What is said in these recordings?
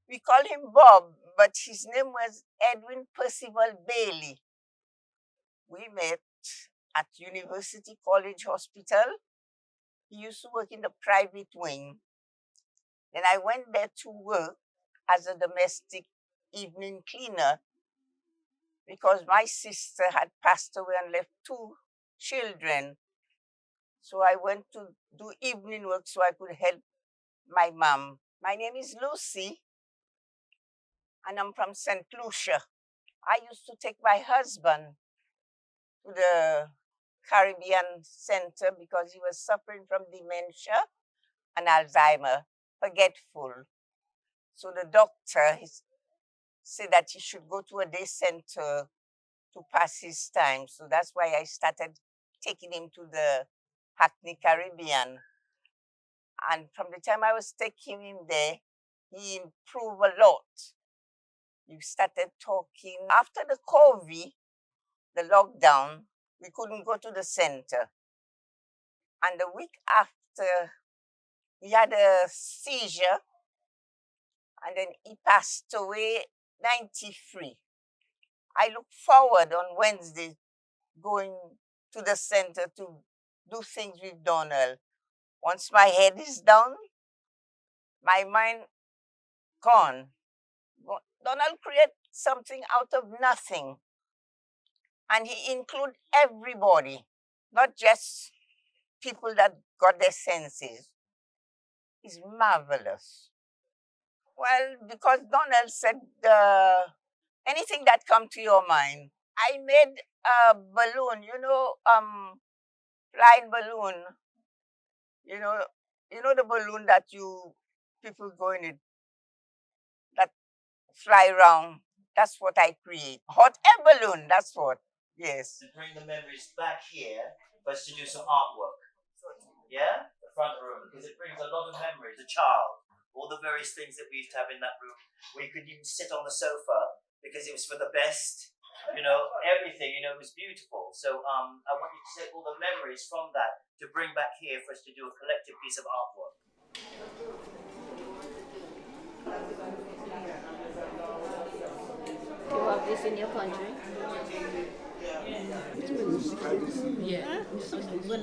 We call him Bob, but his name was Edwin Percival Bailey. We met at University College Hospital. He used to work in the private wing. Then I went there to work as a domestic evening cleaner because my sister had passed away and left two children. So I went to do evening work so I could help my mom. My name is Lucy, and I'm from St. Lucia. I used to take my husband to the Caribbean Center because he was suffering from dementia and Alzheimer, forgetful. So the doctor said that he should go to a day center to pass his time. So that's why I started taking him to the Hackney Caribbean. And from the time I was taking him there, he improved a lot. We started talking. After the COVID, the lockdown, we couldn't go to the center. And the week after, he had a seizure, and then he passed away 93. I look forward on Wednesday going to the center to do things with Donald. Once my head is down, my mind gone. Donald created something out of nothing. And he included everybody, not just people that got their senses. It's marvelous. Well, because Donald said anything that come to your mind. I made a balloon, flying balloon. You know, the balloon that people go in it that fly around. That's what I create. Hot air balloon. That's what. Yes. To bring the memories back here for us to do some artwork. Yeah? The front room. Because it brings a lot of memories. A child. All the various things that we used to have in that room. Where you could even sit on the sofa because it was for the best. Everything, it was beautiful. So I want you to take all the memories from that to bring back here for us to do a collective piece of artwork. You have this in your country? Yeah. Well,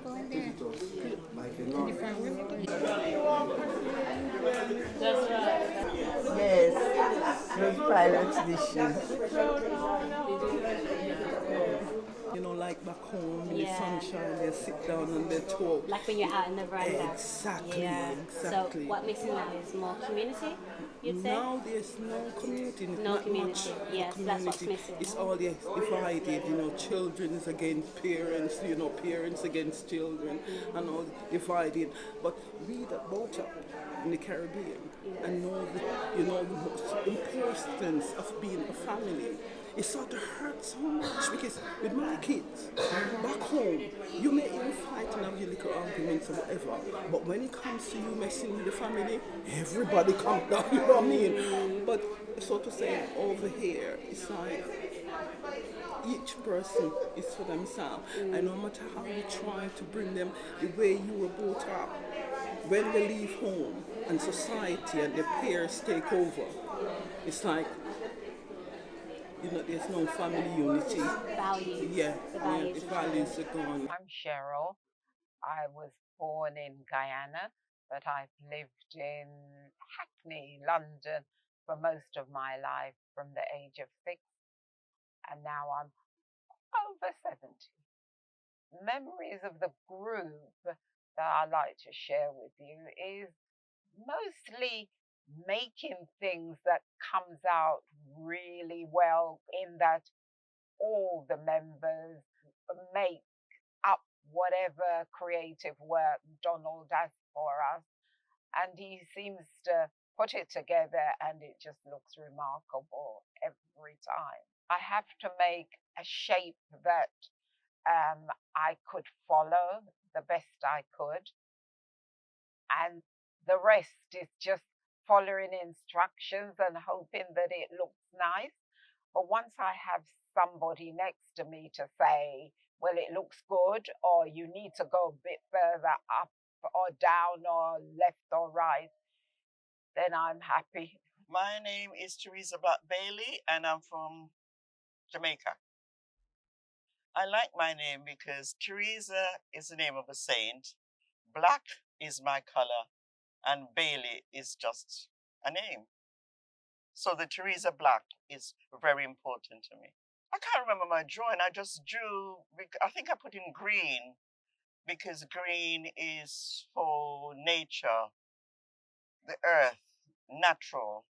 Go in there. That's right. Yes. Those pirates dishes. Like back home in the Yeah. sunshine, they sit down and they talk. Like when you're out in the veranda. Exactly, Yeah. exactly. So what missing now is more community, you'd say? Now there's no community. No not community. Much Yes, that's what's missing. It's all divided. Children is against parents. Parents against children, and all divided. But we that brought up in the Caribbean and know the most importance of being a family. It sort of hurts so much because with my kids back home, you may even fight and have your little arguments or whatever, but when it comes to you messing with the family, everybody comes down, you know what I mean? But so to say, over here, it's like each person is for themselves, and no matter how you try to bring them the way you were brought up, when they leave home and society and their peers take over, it's like there's no family unity. Values. Yeah, The values. the values are gone. I'm Cheryl. I was born in Guyana, but I've lived in Hackney, London, for most of my life from the age of 6, and now I'm over 70. Memories of the group that I like to share with you is mostly making things that comes out really well, in that all the members make up whatever creative work Donald does for us, and he seems to put it together and it just looks remarkable every time. I have to make a shape that I could follow the best I could, and the rest is just following instructions and hoping that it looks nice. But once I have somebody next to me to say, well, it looks good, or you need to go a bit further up or down or left or right, then I'm happy. My name is Teresa Black Bailey, and I'm from Jamaica. I like my name because Teresa is the name of a saint, Black is my color, and Bailey is just a name. So the Teresa Black is very important to me. I can't remember my drawing. I just drew, I think I put in green because green is for nature, the earth, natural.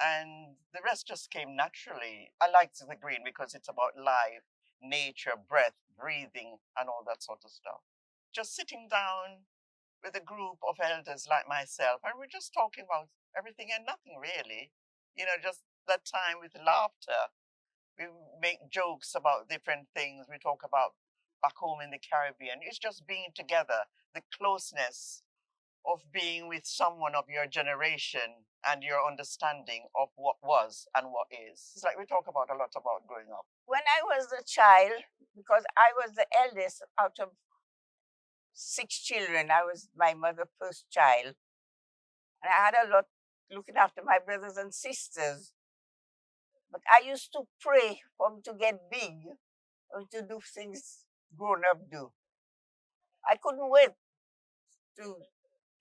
And the rest just came naturally. I liked the green because it's about life, nature, breath, breathing, and all that sort of stuff. Just sitting down with a group of elders like myself, and we're just talking about everything and nothing really. You know, just that time with laughter. We make jokes about different things. We talk about back home in the Caribbean. It's just being together, the closeness of being with someone of your generation and your understanding of what was and what is. It's like we talk about a lot about growing up. When I was a child, because I was the eldest out of 6 children, I was my mother's first child. And I had a lot looking after my brothers and sisters. But I used to pray for them to get big or to do things grown up do. I couldn't wait to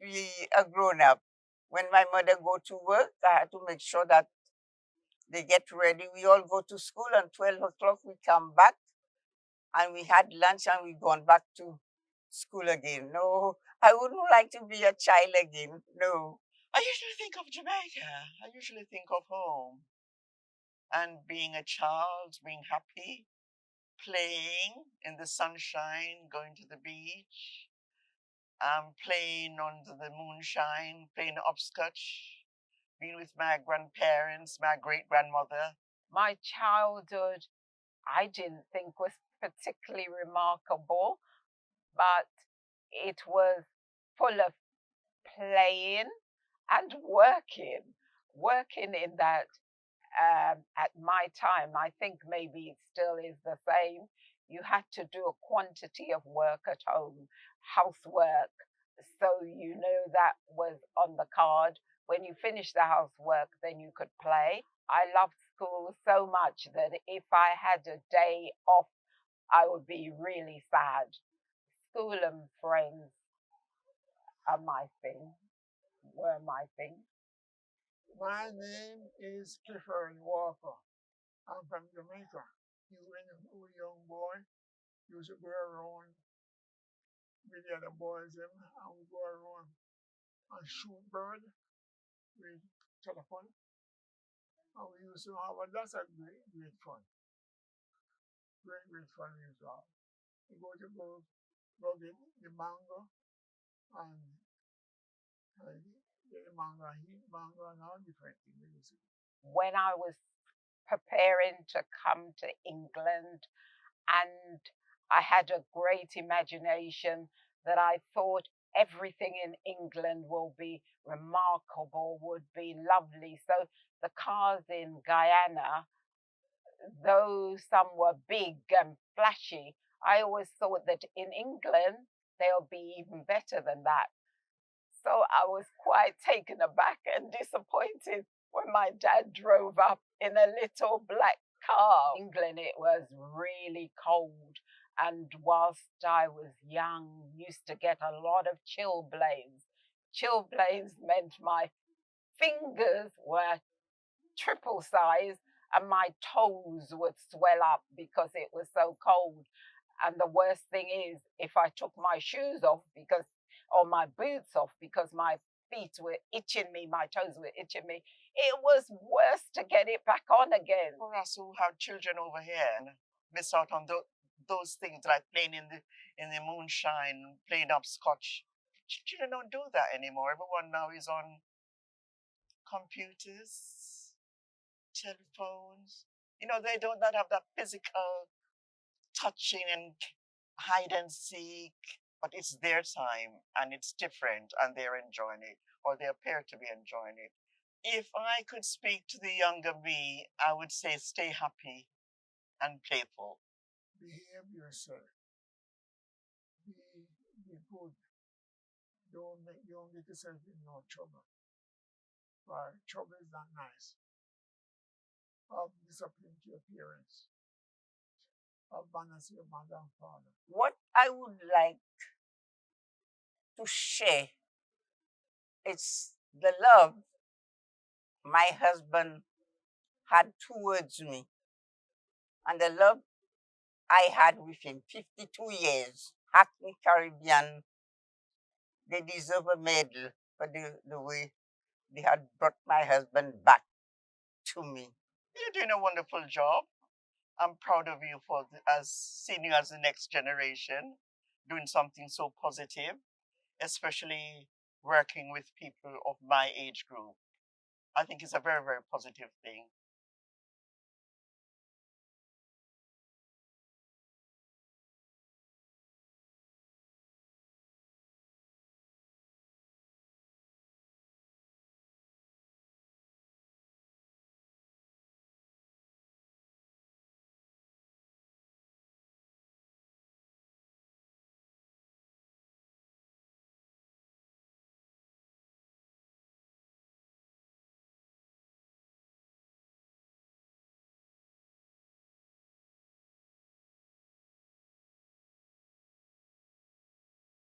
be a grown up. When my mother go to work, I had to make sure that they get ready. We all go to school, and 12 o'clock we come back, and we had lunch, and we gone back to school again. No, I wouldn't like to be a child again. No. I usually think of Jamaica. I usually think of home and being a child, being happy, playing in the sunshine, going to the beach, playing under the moonshine, playing upscotch, being with my grandparents, my great grandmother. My childhood, I didn't think was particularly remarkable, but it was full of playing and working. Working in that at my time, I think maybe it still is the same. You had to do a quantity of work at home, housework. So you know that was on the card. When you finished the housework, then you could play. I loved school so much that if I had a day off, I would be really sad. School and friends are my thing, were my thing. My name is Clifford Walker. I'm from Jamaica. When I was a young boy, used to go around with the other boys and we go around and shoot bird with telephone. And we used to have a lot of great fun. Great fun we used to have. We go get the mango and get the mango and eat mango and all different things. When I was preparing to come to England, and I had a great imagination that I thought everything in England will be remarkable, would be lovely. So the cars in Guyana, though some were big and flashy, I always thought that in England they'll be even better than that. So I was quite taken aback and disappointed when my dad drove up in a little black car. In England, it was really cold. And whilst I was young, used to get a lot of chilblains. Chilblains meant my fingers were triple size and my toes would swell up because it was so cold. And the worst thing is, if I took my shoes off or my boots off because my feet were itching me, my toes were itching me, it was worse to get it back on again. For us who have children over here and miss out on those things like playing in the moonshine, playing upscotch. Children don't do that anymore. Everyone now is on computers, telephones. You know, they don't not have that physical touching and hide and seek, but it's their time and it's different and they're enjoying it, or they appear to be enjoying it. If I could speak to the younger me, I would say stay happy and playful. Behave yourself. Be good. Don't get yourself in no trouble. for trouble is not nice. Of discipline to your parents. Of manners to your mother and father. What I would like to share is the love my husband had towards me and the love I had with him. 52 years. Hackney Caribbean, they deserve a medal for the way they had brought my husband back to me. You're doing a wonderful job. I'm proud of you for as seeing you as the next generation, doing something so positive, especially working with people of my age group. I think it's a very, very positive thing.